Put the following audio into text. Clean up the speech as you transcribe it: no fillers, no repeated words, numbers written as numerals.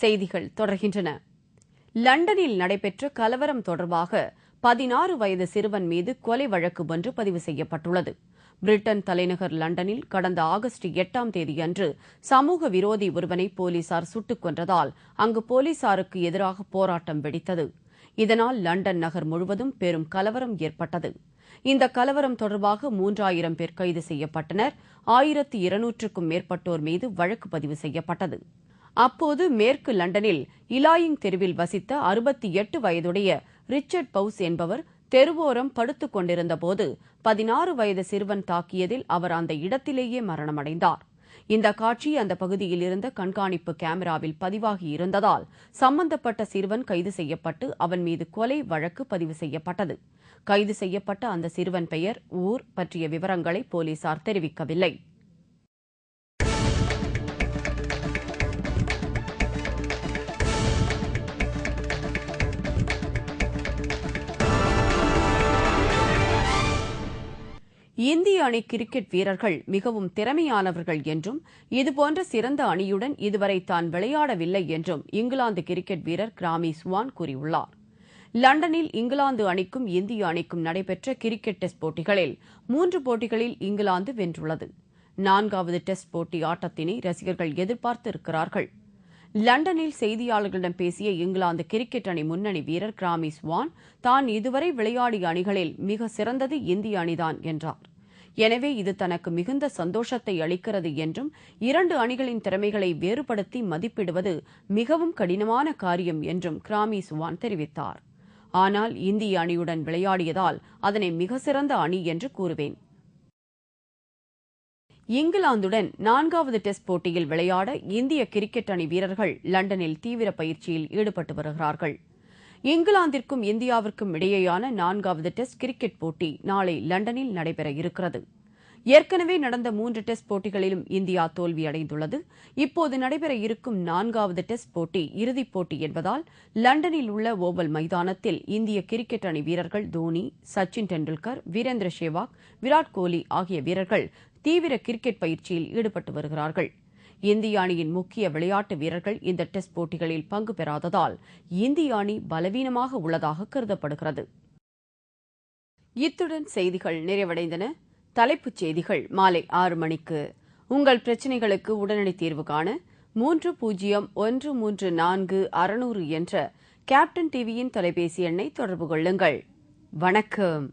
செய்திகள் தொடர்கின்றன. லண்டனில் நடைபெற்ற கலவரம் தொடர்பாக 16 வயது சிறுவன் மீது கொலை வழக்கு ஒன்று பதிவு செய்யப்பட்டுள்ளது. பிரிட்டன் தலைநகர் லண்டனில் கடந்த ஆகஸ்ட் 8ஆம் தேதியன்று சமூக விரோதி ஒருவனை போலீசார் சுட்டுக் கொன்றதால் அங்கு போலீசாருக்கு எதிராக போராட்டம் வெடித்தது. இதனால் லண்டன் நகர் முழுவதும் பெரும் கலவரம் ஏற்பட்டது. இந்த கலவரம் தொடர்பாக 3000 பேர் கைது செய்யப்பட்டனர். 1200க்கும் மேற்பட்டோர் மீது வழக்கு பதிவு செய்யப்பட்டது. அப்போது மேற்கு லண்டனில் இலாயிங் தெருவில் வசித்த 68 வயதுடைய ரிச்சர்ட் பவுஸ் என்பவர் தெருவோரம் படுத்துக் கொண்டிருந்தபோது 16 வயது சிறுவன் தாக்கியதில் அவர் அந்த இடத்திலேயே மரணமடைந்தார். இந்த காட்சி அந்த பகுதியில் இருந்த கண்காணிப்பு கேமராவில் பதிவாகி இருந்ததால் சம்பந்தப்பட்ட சிறுவன் கைது செய்யப்பட்டு அவன் மீது கொலை வழக்கு பதிவு செய்யப்பட்டது. கைது செய்யப்பட்ட அந்த சிறுவன் பெயர், ஊர் பற்றிய விவரங்களை போலீசார் தெரிவிக்கவில்லை. இந்திய அணி கிரிக்கெட் வீரர்கள் மிகவும் திறமையானவர்கள் என்றும் இதுபோன்ற சிறந்த அணியுடன் இதுவரை தான் விளையாடவில்லை என்றும் இங்கிலாந்து கிரிக்கெட் வீரர் கிராமி ஸ்வான் கூறியுள்ளார். லண்டனில் இங்கிலாந்து அணிக்கும் இந்திய அணிக்கும் நடைபெற்ற கிரிக்கெட் டெஸ்ட் போட்டிகளில் 3 போட்டிகளில் இங்கிலாந்து வென்றுள்ளது. 4வது டெஸ்ட் போட்டி ஆட்டத்தினை ரசிகர்கள் எதிர்பார்த்து இருக்கிறார்கள். லண்டனில் செய்தியாளர்களிடம் பேசிய இங்கிலாந்து கிரிக்கெட் அணி முன்னணி வீரர் கிராமி ஸ்வான் தான் இதுவரை விளையாடிய அணிகளில் மிக சிறந்தது இந்திய அணிதான் என்றார். எனவே இது தனக்கு மிகுந்த சந்தோஷத்தை அளிக்கிறது என்றும் 2 அணிகளின் திறமைகளை வேறுபடுத்தி மதிப்பிடுவது மிகவும் கடினமான காரியம் என்றும் கிராமி ஸ்வான் தெரிவித்தார். ஆனால் இந்திய அணியுடன் விளையாடியதால் அதனை மிக சிறந்த அணி என்று கூறுவேன். இங்கிலாந்துடன் 4வது டெஸ்ட் போட்டியில் விளையாட இந்திய கிரிக்கெட் அணி வீரர்கள் லண்டனில் தீவிர பயிற்சியில் ஈடுபட்டு வருகிறார்கள். இங்கிலாந்திற்கும் இந்தியாவிற்கும் இடையேயான 4வது டெஸ்ட் கிரிக்கெட் போட்டி நாளை லண்டனில் நடைபெற இருக்கிறது. ஏற்கனவே நடந்த 3 டெஸ்ட் போட்டிகளிலும் இந்தியா தோல்வியடைந்துள்ளது. இப்போது நடைபெற இருக்கும் 4வது டெஸ்ட் போட்டி இறுதிப் போட்டி என்பதால் லண்டனில் உள்ள ஓவல் மைதானத்தில் இந்திய கிரிக்கெட் அணி வீரர்கள் தோனி, சச்சின் டெண்டுல்கர், வீரேந்திர சேவாக், விராட் கோலி ஆகிய வீரர்கள் தீவிர கிரிக்கெட் பயிற்சியில் ஈடுபட்டு வருகிறார்கள். இந்திய அணியின் முக்கிய விளையாட்டு வீரர்கள் இந்த டெஸ்ட் போட்டிகளில் பங்கு பெறாததால் இந்திய அணி பலவீனமாக உள்ளதாக கருதப்படுகிறது. இத்துடன் செய்திகள் நிறைவடைந்தன. தலைப்புச் செய்திகள் மாலை 6 மணிக்கு. உங்கள் பிரச்சினைகளுக்கு உடனடி தீர்வு காண 30134600 என்ற கேப்டன் டிவியின் தொலைபேசி எண்ணை தொடர்பு கொள்ளுங்கள். வணக்கம்.